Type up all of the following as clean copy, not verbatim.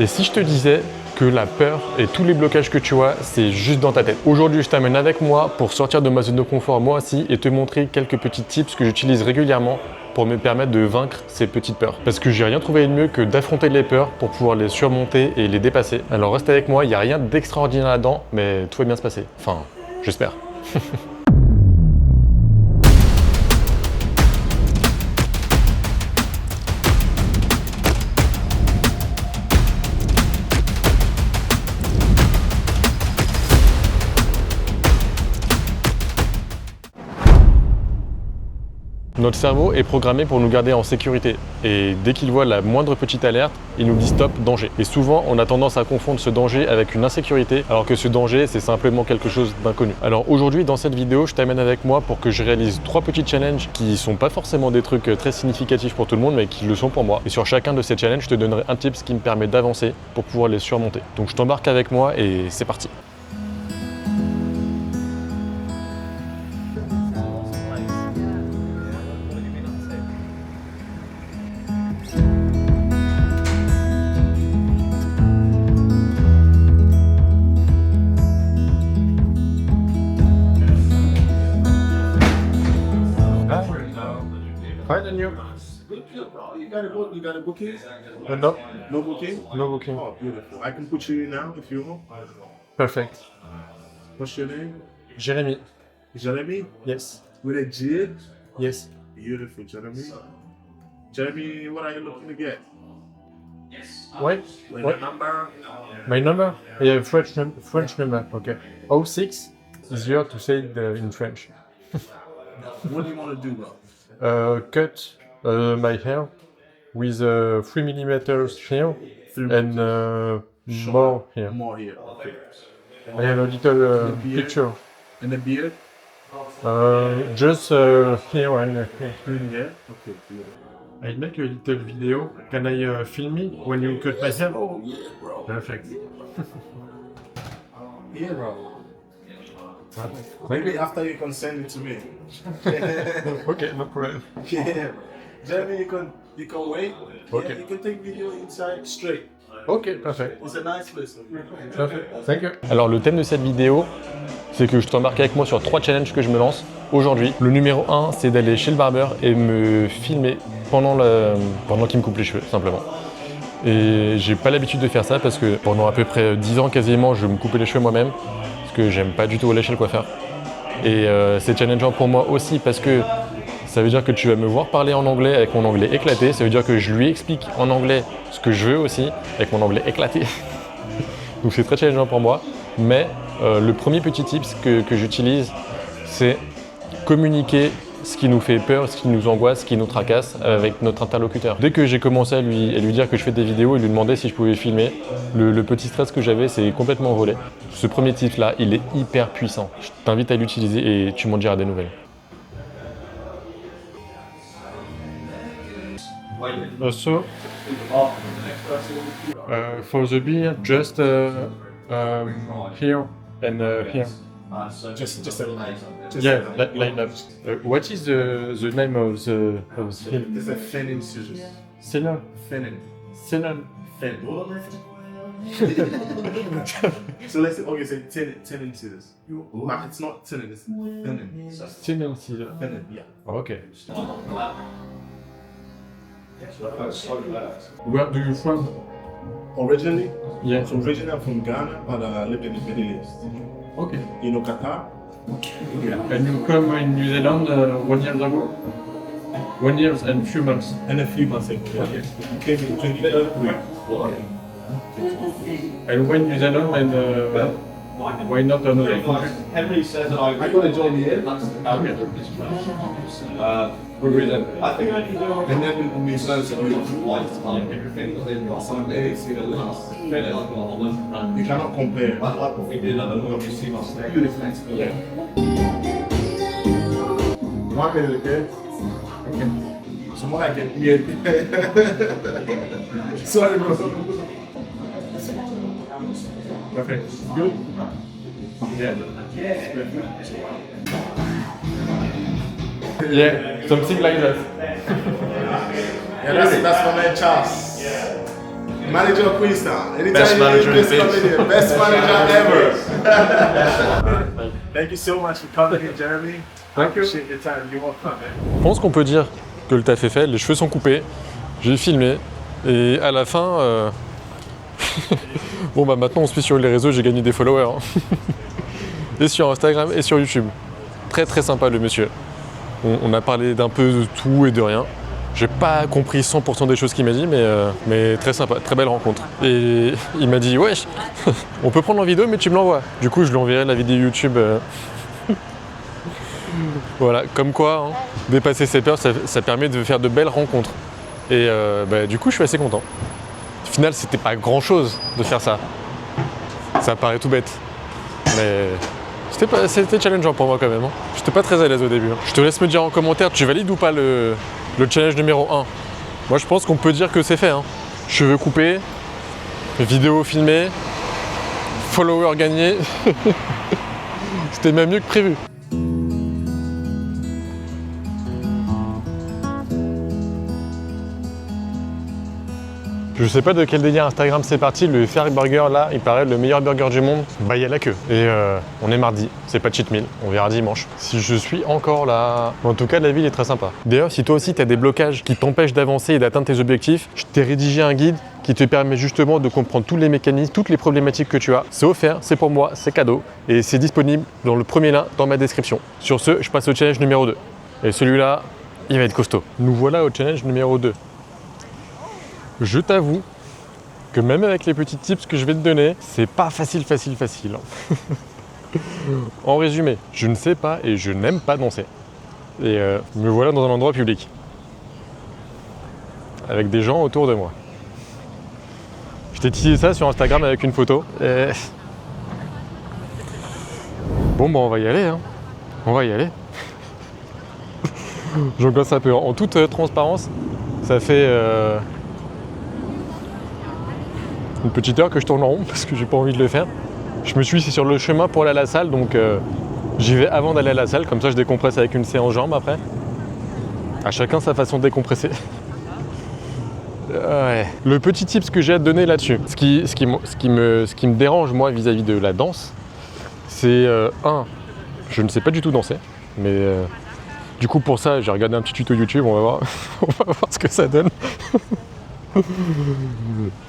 Et si je te disais que la peur et tous les blocages que tu as, c'est juste dans ta tête. Aujourd'hui, je t'amène avec moi pour sortir de ma zone de confort moi aussi et te montrer quelques petits tips que j'utilise régulièrement pour me permettre de vaincre ces petites peurs. Parce que j'ai rien trouvé de mieux que d'affronter les peurs pour pouvoir les surmonter et les dépasser. Alors reste avec moi, il n'y a rien d'extraordinaire là-dedans, mais tout va bien se passer. Enfin, j'espère. Notre cerveau est programmé pour nous garder en sécurité et dès qu'il voit la moindre petite alerte, il nous dit stop, danger. Et souvent, on a tendance à confondre ce danger avec une insécurité, alors que ce danger, c'est simplement quelque chose d'inconnu. Alors aujourd'hui, dans cette vidéo, je t'amène avec moi pour que je réalise 3 petits challenges qui sont pas forcément des trucs très significatifs pour tout le monde, mais qui le sont pour moi. Et sur chacun de ces challenges, je te donnerai un tips qui me permet d'avancer pour pouvoir les surmonter. Donc je t'embarque avec moi et c'est parti. Fine, and you? You got a bouquet? No, No bouquet? no booking. Oh, beautiful. I can put you in now if you want. Perfect. What's your name? Jeremy. Jeremy? Yes. With a J? Yes. Beautiful, Jeremy. Jeremy, what are you looking to get? What? With What? a number? My number? Yeah, French number. Okay. 06. Easier to say it in French. What do you want to do, bro? Cut my hair with 3 millimeters here and more here. More here. Okay. I have a little beard? picture. And the beard? Just here and here. Yeah. Okay, beautiful. I make a little video. Can I film me when you cut my hair? Oh, yeah, bro. Perfect. Yeah, bro. Maybe after you can send it to me. Okay, no problem. Yeah. Jeremy, you can wait. Okay. Yeah, you can take video inside straight. Ok, parfait. It's a nice place. Parfait. Thank you. Alors le thème de cette vidéo, c'est que je t'embarque avec moi sur 3 challenges que je me lance aujourd'hui. Le numéro 1, c'est d'aller chez le barbeur et me filmer pendant qu'il me coupe les cheveux, simplement. Et j'ai pas l'habitude de faire ça parce que pendant à peu près 10 ans quasiment, je me coupais les cheveux moi-même parce que j'aime pas du tout aller chez le coiffeur. Et c'est challengeant pour moi aussi parce que ça veut dire que tu vas me voir parler en anglais avec mon anglais éclaté. Ça veut dire que je lui explique en anglais ce que je veux aussi avec mon anglais éclaté. Donc c'est très challengeant pour moi. Mais le premier petit tip que j'utilise, c'est communiquer ce qui nous fait peur, ce qui nous angoisse, ce qui nous tracasse avec notre interlocuteur. Dès que j'ai commencé à lui dire que je fais des vidéos et lui demander si je pouvais filmer, le petit stress que j'avais s'est complètement envolé. Ce premier tip-là, il est hyper puissant. Je t'invite à l'utiliser et tu m'en diras des nouvelles. So, for the beer, just here and here. Just a line. Yeah, line up. What is the name of the film? It's a thinning scissors. Senan. Thinning. Senan. Thin. So let's say, okay, say 10 scissors. Like, it's not thinning, it's thinning. Senan Caesar. Thinning, yeah. Okay. Where do you from? Originally? Yeah. So originally I'm from Ghana, but I lived in the Middle East. Okay. You know Qatar? Yeah. And you come in New Zealand 1 year ago? 1 year and few months. And a few months ago. Yeah. Came in 2023. And when New Zealand and why not another country? Henry says that I got to join here. Okay. Good reason. I think I can do And then we started to do some amazing You cannot compare. I like what we did. I don't know if you see my snake. Yeah. One minute, okay? Okay. So more like it. Yeah. Sorry, bro. Perfect. Good? Yeah. Yeah, something like that. Yeah, that's for my Charles. Manager of Queenstown. Anytime Best you manager in just the come in biz. here. Best manager ever. Thank you so much for coming in, Jeremy. I appreciate your time. You're welcome, man. Je pense qu'on peut dire que le taf est fait, les cheveux sont coupés, j'ai filmé et à la fin, bon bah maintenant on se fait sur les réseaux, j'ai gagné des followers. Hein. Et sur Instagram et sur YouTube. Très très sympa le monsieur. On a parlé d'un peu de tout et de rien. J'ai pas compris 100% des choses qu'il m'a dit, mais très sympa, très belle rencontre. Et il m'a dit, ouais, on peut prendre en vidéo, mais tu me l'envoies. Du coup, je lui enverrai la vidéo YouTube. Voilà, comme quoi, hein, dépasser ses peurs, ça permet de faire de belles rencontres. Et du coup, je suis assez content. Au final, c'était pas grand-chose de faire ça. Ça paraît tout bête. Mais c'était challengeant pour moi quand même. Hein. J'étais pas très à l'aise au début. Hein. Je te laisse me dire en commentaire, tu valides ou pas le challenge numéro 1. Moi, je pense qu'on peut dire que c'est fait. Hein. Cheveux coupés, vidéo filmée, followers gagnés. C'était même mieux que prévu. Je sais pas de quel délire Instagram c'est parti, le Fair Burger là, il paraît le meilleur burger du monde. Bah il y a la queue. Et on est mardi, c'est pas cheat meal, on verra dimanche. Si je suis encore là. En tout cas la ville est très sympa. D'ailleurs si toi aussi tu as des blocages qui t'empêchent d'avancer et d'atteindre tes objectifs, je t'ai rédigé un guide qui te permet justement de comprendre tous les mécanismes, toutes les problématiques que tu as. C'est offert, c'est pour moi, c'est cadeau. Et c'est disponible dans le premier lien dans ma description. Sur ce, je passe au challenge numéro 2. Et celui-là, il va être costaud. Nous voilà au challenge numéro 2. Je t'avoue que même avec les petits tips que je vais te donner, c'est pas facile. En résumé, je ne sais pas et je n'aime pas danser. Et me voilà dans un endroit public. Avec des gens autour de moi. Je t'ai teasé ça sur Instagram avec une photo. Et... Bon, bah on va y aller. Hein. On va y aller. J'angoisse un peu. En toute transparence, ça fait... une petite heure que je tourne en rond parce que j'ai pas envie de le faire. Je me suis sur le chemin pour aller à la salle, donc j'y vais avant d'aller à la salle, comme ça je décompresse avec une séance jambes après. À chacun sa façon de décompresser. Ouais. Le petit tips que j'ai à te donner là-dessus, ce qui me dérange moi vis-à-vis de la danse, c'est je ne sais pas du tout danser, mais du coup pour ça j'ai regardé un petit tuto YouTube, on va voir, on va voir ce que ça donne.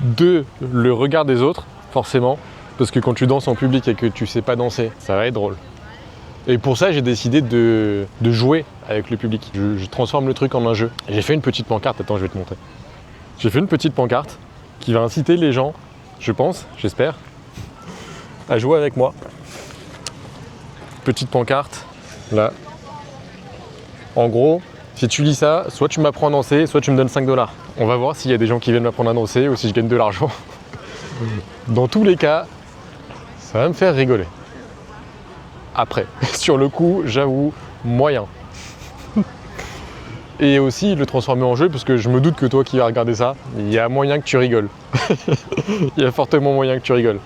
2, le regard des autres, forcément, parce que quand tu danses en public et que tu sais pas danser, ça va être drôle. Et pour ça, j'ai décidé de jouer avec le public. Je transforme le truc en un jeu. J'ai fait une petite pancarte, attends, je vais te montrer. J'ai fait une petite pancarte qui va inciter les gens, je pense, j'espère, à jouer avec moi. Petite pancarte, là. En gros, si tu lis ça, soit tu m'apprends à danser, soit tu me donnes 5 $. On va voir s'il y a des gens qui viennent m'apprendre à danser ou si je gagne de l'argent. Dans tous les cas, ça va me faire rigoler. Après, sur le coup, j'avoue, moyen. Et aussi le transformer en jeu, parce que je me doute que toi qui vas regarder ça, il y a moyen que tu rigoles. Il y a fortement moyen que tu rigoles.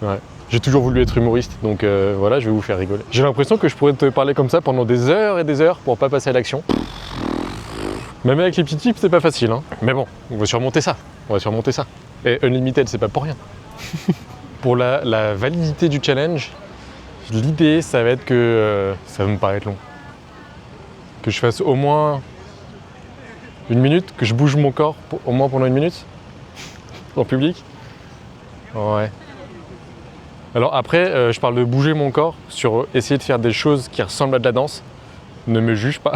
Ouais. J'ai toujours voulu être humoriste, donc voilà, je vais vous faire rigoler. J'ai l'impression que je pourrais te parler comme ça pendant des heures et des heures pour pas passer à l'action. Même avec les petits tips, c'est pas facile, hein. Mais bon, on va surmonter ça. Et Unlimited, c'est pas pour rien. Pour la validité du challenge, l'idée, ça va être que ça va me paraître long. Que je fasse au moins 1 minute, que je bouge mon corps au moins pendant 1 minute en public. Ouais. Alors après, je parle de bouger mon corps sur essayer de faire des choses qui ressemblent à de la danse. Ne me juge pas.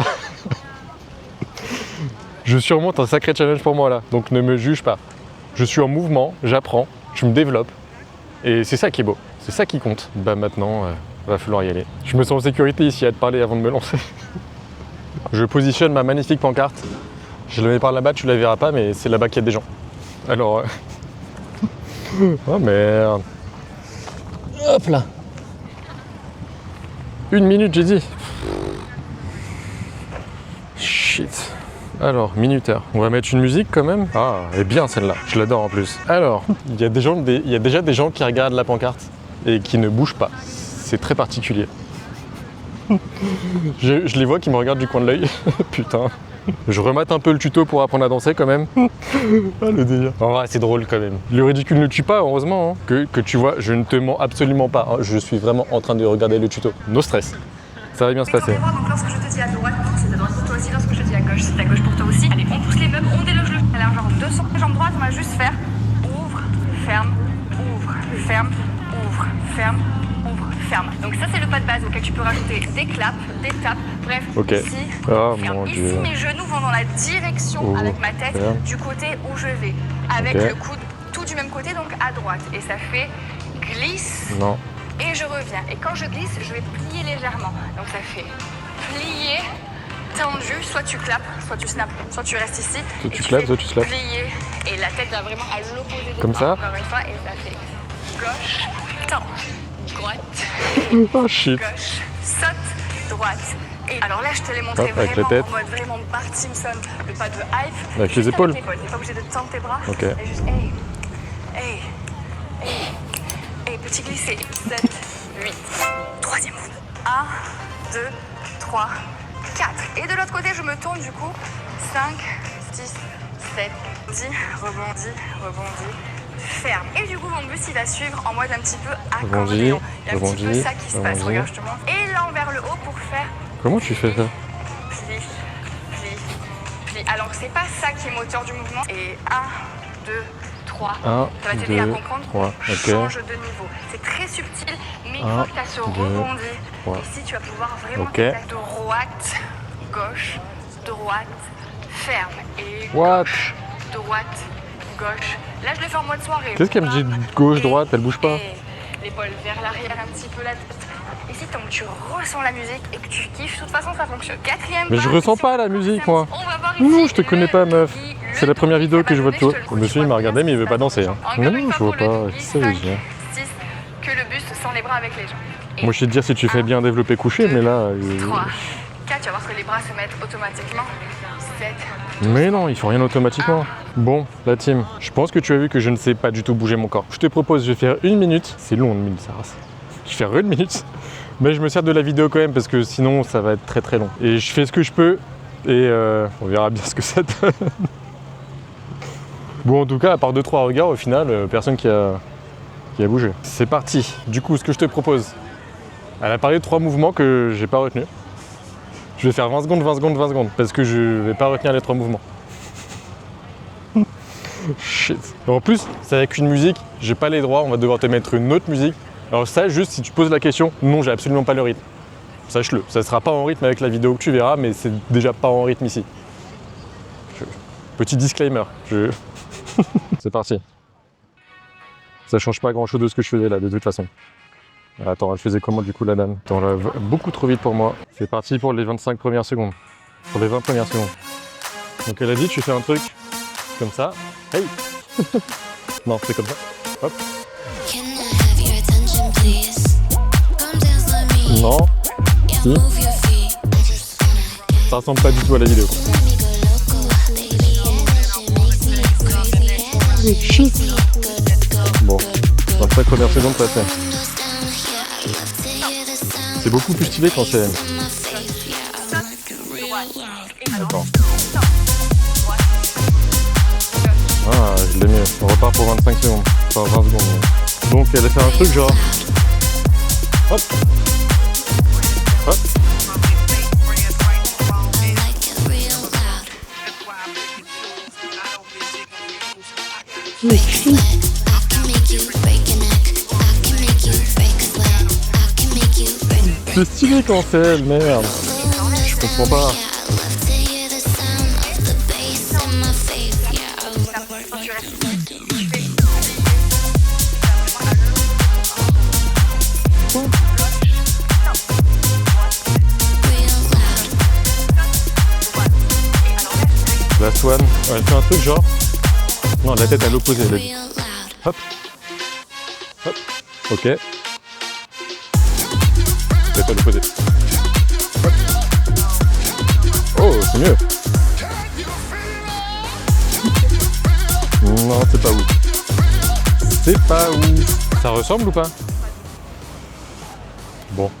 Je surmonte un sacré challenge pour moi là, donc ne me juge pas. Je suis en mouvement, j'apprends, je me développe. Et c'est ça qui est beau, c'est ça qui compte. Bah maintenant, va falloir y aller. Je me sens en sécurité ici à te parler avant de me lancer. Je positionne ma magnifique pancarte. Je la mets par là-bas, tu la verras pas, mais c'est là-bas qu'il y a des gens. Alors... oh merde. Hop là. 1 minute, j'ai dit. Shit. Alors, minuteur. On va mettre une musique quand même. Ah, elle est bien celle-là. Je l'adore en plus. Alors, il y a déjà des gens qui regardent la pancarte et qui ne bougent pas. C'est très particulier. Je les vois qui me regardent du coin de l'œil. Putain. Je remate un peu le tuto pour apprendre à danser quand même. Ah le délire. En vrai c'est drôle quand même. Le ridicule ne tue pas heureusement. Hein. Que tu vois, je ne te mens absolument pas. Hein. Je suis vraiment en train de regarder le tuto. No stress. Ça va bien se passer. Donc lorsque je te dis à droite, c'est à droite pour toi aussi. Lorsque je te dis à gauche, c'est à gauche pour toi aussi. Allez, on pousse les meubles, on déloge le. Alors genre 200 jambes droites, on va juste faire ouvre, ferme, ouvre, ferme, ouvre, ferme, ouvre, ferme. Donc ça c'est le pas de base auquel tu peux rajouter des claps, des tapes, bref. Ok. Ici, Oh ferme. mon Ici dieu. mes genoux vont dans la direction avec ma tête du côté où je vais. Avec le coude tout du même côté, donc à droite. Et ça fait glisse. Non. Et je reviens. Et quand je glisse, je vais plier légèrement. Donc ça fait plier, tendu, soit tu clapes, soit tu snaps, soit tu restes ici. Soit tu clapes, soit tu slaps. Plier. Et la tête va vraiment à l'opposé de Comme ça. Encore une fois, et ça fait gauche, tend, droite, Oh shit. gauche, saute, droite. Et alors là, je te l'ai montré Hop, avec vraiment la tête. en mode vraiment Bart Simpson, le pas de hype. Avec les Juste épaules. T'es pas obligé de tendre tes bras. Ok. Et juste, hey, petit glissé. 7, 8. Troisième mouvement. 1, 2, 3, 4. Et de l'autre côté, je me tourne du coup. 5, 6, 7, 10. Rebondis. Ferme. Et du coup, mon bus, il va suivre en mode un petit peu accordéon. Il y a un petit peu ça qui se passe. Regarde, je te montre. Et l'en vers le haut pour faire Comment tu fais ça? pli. Alors, c'est pas ça qui est moteur du mouvement. Et 1, 2, 3. 1, Ça va t'aider 2, à comprendre. 3. Ok. Change de niveau. C'est très subtil, mais une fois que tu as ce rebondi, ici tu vas pouvoir vraiment faire droite, gauche, ferme. Et What? droite, gauche. Là, je le fais en mode soirée. Qu'est-ce qu'elle me dit gauche, droite? Elle bouge pas. Et l'épaule vers l'arrière, un petit peu la tête. Ici, tant que tu ressens la musique et que tu kiffes, de toute façon, ça fonctionne. Quatrième Mais je pas, ressens ici, pas la musique, moi. on va voir ici Non, je te connais pas, meuf. le C'est la première vidéo que je vois de toi. te le Le monsieur, il m'a regardé, mais il veut pas danser. Hein. Encore Non, une je fois vois pour le pas. pli, Qu'est-ce que ça veut 5, dire? 6, que le buste sans les bras avec les jambes. Et Moi, je sais te dire si tu fais bien développer couché, mais là. 3, 4, tu vas voir que les bras se mettent automatiquement. 7, Mais non, il faut rien automatiquement. Bon, la team, je pense que tu as vu que je ne sais pas du tout bouger mon corps. Je te propose, je vais faire 1 minute. C'est long, 1 minute, ça rase. Je vais faire 1 minute. Mais je me sers de la vidéo quand même parce que sinon ça va être très très long. Et je fais ce que je peux et on verra bien ce que ça donne. Bon, en tout cas, à part 2-3 regards, au final, personne qui a bougé. C'est parti. Du coup, ce que je te propose, elle a parlé de 3 mouvements que j'ai pas retenus. Je vais faire 20 secondes, 20 secondes, 20 secondes parce que je vais pas retenir les 3 mouvements. Shit. En plus, c'est avec une musique, j'ai pas les droits, on va devoir te mettre une autre musique. Alors ça, juste si tu poses la question, non, j'ai absolument pas le rythme. Sache-le, ça sera pas en rythme avec la vidéo que tu verras, mais c'est déjà pas en rythme ici. Petit disclaimer. C'est parti. Ça change pas grand-chose de ce que je faisais là, de toute façon. Attends, elle faisait comment du coup la dame? Attends, là, beaucoup trop vite pour moi. C'est parti pour les 25 premières secondes. Pour les 20 premières secondes. Donc elle a dit, tu fais un truc comme ça. Hey. Non, c'est comme ça. Hop. Non. Si. Ça ressemble pas du tout à la vidéo. Bon, 25 premières secondes passées. C'est beaucoup plus stylé quand c'est... Attends. Ah, je l'ai mieux. On repart pour 25 secondes. Enfin 20 secondes. Mais... Donc elle a fait un truc genre... Hop. Hop. C'est stylé quand c'est elle, merde. Je comprends pas. La Swan, elle fait un truc genre... Non, la tête à l'opposé, elle a dit. Hop. Hop. Ok. Tête à l'opposé. Hop. Oh, c'est mieux. Non, c'est pas ouf. C'est pas ouf. Ça ressemble ou pas? Bon.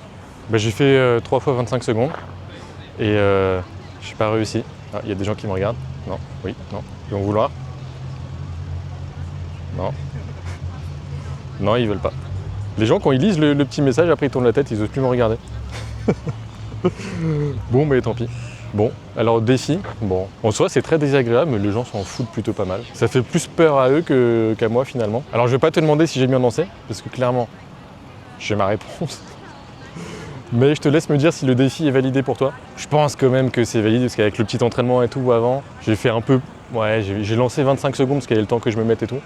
Bah, j'ai fait 3 fois 25 secondes. Et j'ai pas réussi. Ah, il y a des gens qui me regardent. Non, oui, non. Ils vont vouloir. Non. Non, ils veulent pas. Les gens, quand ils lisent le petit message, après ils tournent la tête, ils osent plus me regarder. Bon, mais tant pis. Bon, alors défi, bon, en soi c'est très désagréable, mais les gens s'en foutent plutôt pas mal. Ça fait plus peur à eux qu'à moi finalement. Alors je vais pas te demander si j'ai bien dansé, parce que clairement, j'ai ma réponse. Mais je te laisse me dire si le défi est validé pour toi. Je pense quand même que c'est validé, parce qu'avec le petit entraînement et tout avant, j'ai fait un peu... Ouais, j'ai lancé 25 secondes, parce qu'il y avait le temps que je me mette et tout.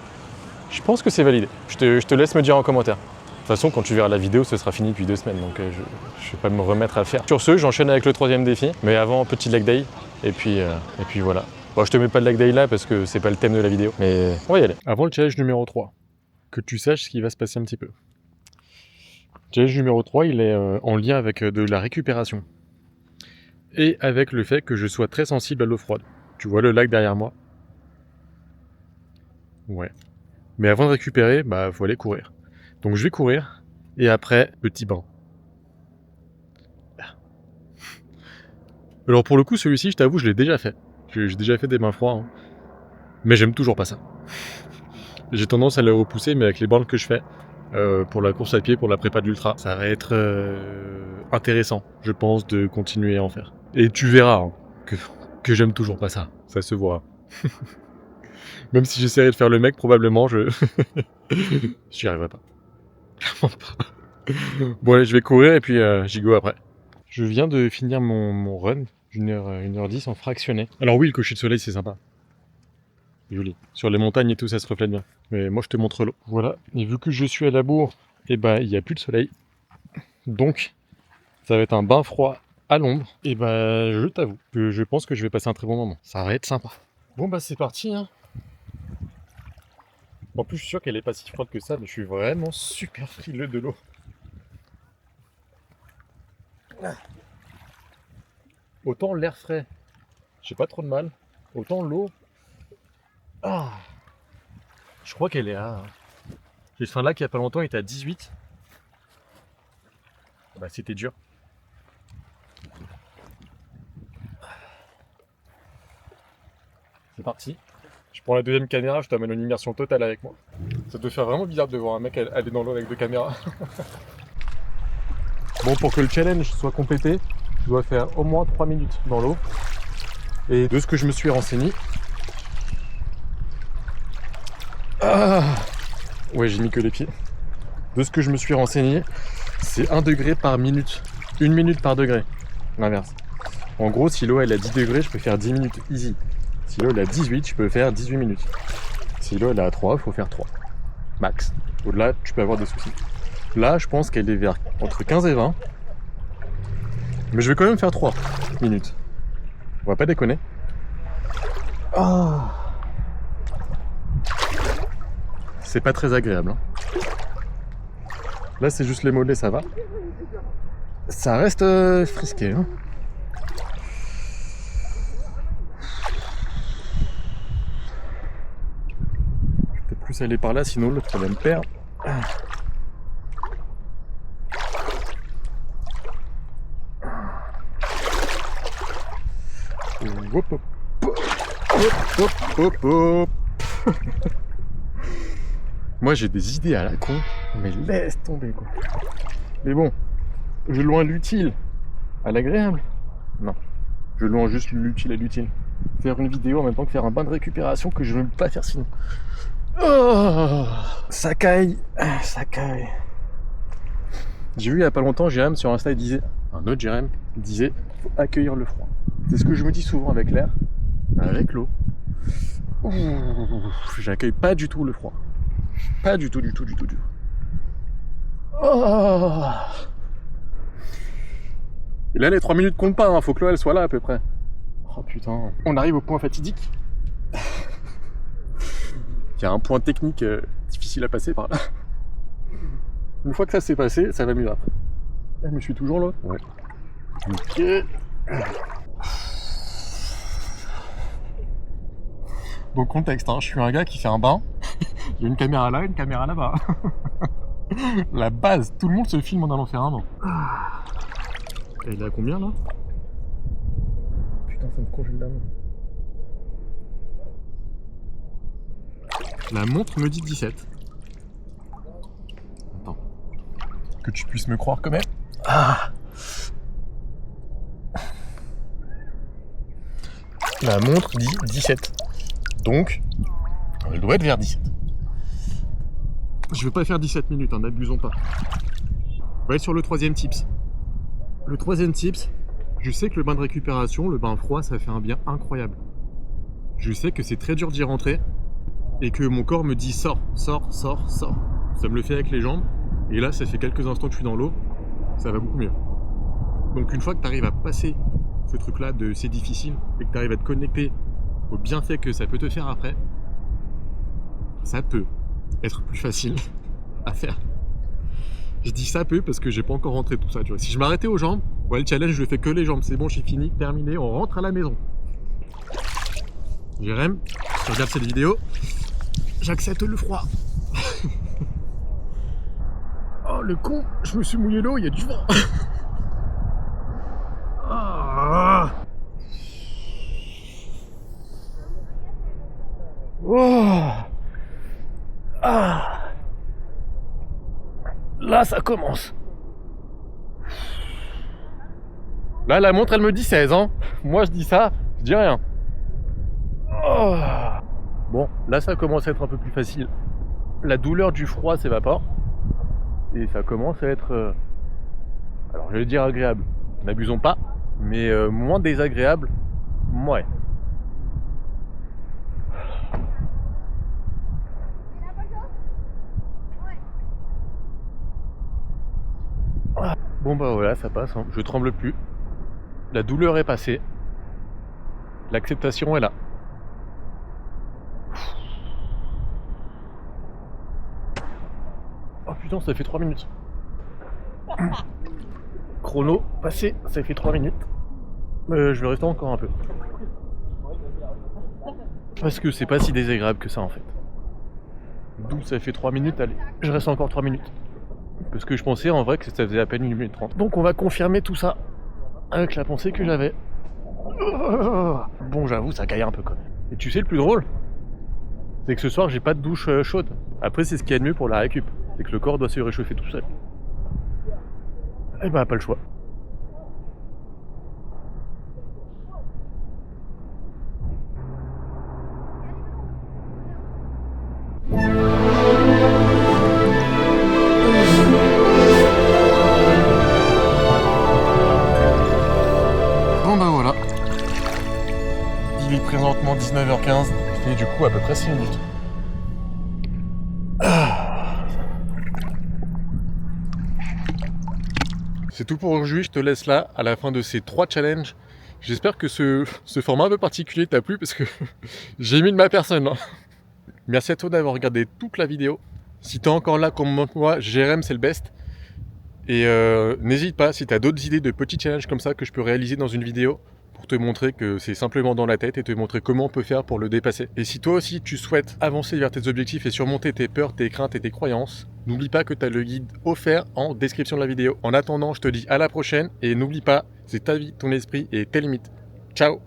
Je pense que c'est validé. Je te laisse me dire en commentaire. De toute façon, quand tu verras la vidéo, ce sera fini depuis 2 semaines, donc je ne vais pas me remettre à le faire. Sur ce, j'enchaîne avec le 3e défi, mais avant, petit leg day, et puis voilà. Bon, je te mets pas le leg day là, parce que c'est pas le thème de la vidéo, mais on va y aller. Avant le challenge numéro 3, que tu saches ce qui va se passer un petit peu. Le challenge numéro 3, il est en lien avec de la récupération. Et avec le fait que je sois très sensible à l'eau froide. Tu vois le lac derrière moi? Ouais. Mais avant de récupérer, bah faut aller courir. Donc je vais courir, et après, petit bain. Alors pour le coup, celui-ci, je t'avoue, je l'ai déjà fait. J'ai déjà fait des bains froids, hein. Mais j'aime toujours pas ça. J'ai tendance à le repousser, mais avec les bandes que je fais, pour la course à pied, pour la prépa de l'ultra, ça va être intéressant, je pense, de continuer à en faire. Et tu verras hein, que j'aime toujours pas ça, ça se voit. Même si j'essaierais de faire le mec, probablement, j'y arriverai pas. Clairement pas. Bon allez, je vais courir et puis j'y go après. Je viens de finir mon run, 1h10 en fractionné. Alors oui, le coucher de soleil c'est sympa. Joli. Sur les montagnes et tout, ça se reflète bien. Mais moi je te montre l'eau. Voilà, et vu que je suis à la bourre, et bah il n'y a plus de soleil. Donc, ça va être un bain froid à l'ombre. Et bah je t'avoue que je pense que je vais passer un très bon moment. Ça va être sympa. Bon bah c'est parti hein. En plus je suis sûr qu'elle est pas si froide que ça, mais je suis vraiment super frileux de l'eau. Autant l'air frais, j'ai pas trop de mal. Autant l'eau... Ah, je crois qu'elle est à... J'ai fait un lac il y a pas longtemps, il était à 18. Bah c'était dur. C'est parti. Je prends la deuxième caméra, je t'amène une immersion totale avec moi. Ça doit faire vraiment bizarre de voir un mec aller dans l'eau avec 2 caméras. Bon, pour que le challenge soit complété, je dois faire au moins 3 minutes dans l'eau. Et de ce que je me suis renseigné... Ah ouais, j'ai mis que les pieds. De ce que je me suis renseigné, c'est 1 degré par minute. 1 minute par degré. L'inverse. En gros, si l'eau elle est à 10 degrés, je peux faire 10 minutes easy. Si l'eau elle est à 18, je peux faire 18 minutes. Si l'eau elle est à 3, il faut faire 3. Max. Au-delà, tu peux avoir des soucis. Là, je pense qu'elle est vers entre 15 et 20. Mais je vais quand même faire 3 minutes. On va pas déconner. Oh. C'est pas très agréable. Hein. Là, c'est juste les mollets, ça va. Ça reste frisqué. Hein. Je vais peut-être plus aller par là, sinon l'autre va me perdre. Hop, hop, hop, hop, hop, hop. Moi j'ai des idées à la con, mais laisse tomber quoi. Mais bon, je loin l'utile à l'agréable. Non, je loin juste l'utile à l'utile. Faire une vidéo en même temps que faire un bain de récupération que je ne peux pas faire sinon. Oh, ça caille, ça caille. J'ai vu il y a pas longtemps Jérém sur Insta, il disait, un autre Jérém disait, faut accueillir le froid. C'est ce que je me dis souvent avec l'air, avec l'eau. J'accueille pas du tout le froid. Pas du tout, du tout, du tout, du tout. Oh. Et là, les 3 minutes comptent pas, hein. Faut que l'eau elle soit là à peu près. Oh putain. On arrive au point fatidique. Il y a un point technique difficile à passer par là. Une fois que ça s'est passé, ça va mieux après. Ah, mais je suis toujours là. Ouais. Ok. Donc contexte, hein, je suis un gars qui fait un bain. Il y a une caméra là, une caméra là-bas. La base, tout le monde se filme en allant faire un bain. Et il est à combien là? Putain. Putain, ça me congèle la main. La montre me dit 17. Attends. Que tu puisses me croire quand même. Ah. La montre dit 17. Donc, elle doit être vers 17. Je vais pas faire 17 minutes, hein, n'abusons pas. On va être sur le troisième tips. Le troisième tips, je sais que le bain de récupération, le bain froid, ça fait un bien incroyable. Je sais que c'est très dur d'y rentrer et que mon corps me dit sors, sors, sors, sors. Ça me le fait avec les jambes et là, ça fait quelques instants que je suis dans l'eau, ça va beaucoup mieux. Donc une fois que tu arrives à passer ce truc-là de c'est difficile et que tu arrives à te connecter au bienfait que ça peut te faire après, ça peut être plus facile à faire. Je dis ça peut parce que j'ai pas encore rentré tout ça, tu vois. Si je m'arrêtais aux jambes, ouais, le challenge je le fais que les jambes, c'est bon, j'ai fini, terminé, on rentre à la maison. Jérém, tu regardes cette vidéo, j'accepte le froid. Oh le con, je me suis mouillé l'eau, il y a du vent. Ah. Oh. Ah. Là, ça commence. Là, la montre, elle me dit 16, hein. Moi, je dis ça, je dis rien. Oh. Bon, là, ça commence à être un peu plus facile. La douleur du froid s'évapore. Et ça commence à être... alors, je vais dire agréable. N'abusons pas. Mais moins désagréable, ouais. Bon bah voilà, ça passe, hein. Je tremble plus. La douleur est passée. L'acceptation est là. Oh putain, ça fait 3 minutes. Chrono passé, ça fait 3 minutes. Je vais rester encore un peu. Parce que c'est pas si désagréable que ça en fait. D'où ça fait 3 minutes, allez, je reste encore 3 minutes. Parce que je pensais en vrai que ça faisait à peine 1 minute 30. Donc on va confirmer tout ça avec la pensée que j'avais. Bon, j'avoue, ça caille un peu quand même. Et tu sais le plus drôle, c'est que ce soir j'ai pas de douche chaude. Après c'est ce qu'il y a de mieux pour la récup, c'est que le corps doit se réchauffer tout seul. Et bah pas le choix. Bon bah voilà. Il est présentement 19h15 et du coup à peu près 6 minutes. C'est tout pour aujourd'hui, je te laisse là à la fin de ces 3 challenges. J'espère que ce format un peu particulier t'a plu parce que j'ai mis de ma personne. Hein. Merci à toi d'avoir regardé toute la vidéo. Si t'es encore là comme moi, Jérém c'est le best. Et n'hésite pas si t'as d'autres idées de petits challenges comme ça que je peux réaliser dans une vidéo pour te montrer que c'est simplement dans la tête et te montrer comment on peut faire pour le dépasser. Et si toi aussi tu souhaites avancer vers tes objectifs et surmonter tes peurs, tes craintes et tes croyances, n'oublie pas que tu as le guide offert en description de la vidéo. En attendant, je te dis à la prochaine et n'oublie pas, c'est ta vie, ton esprit et tes limites. Ciao!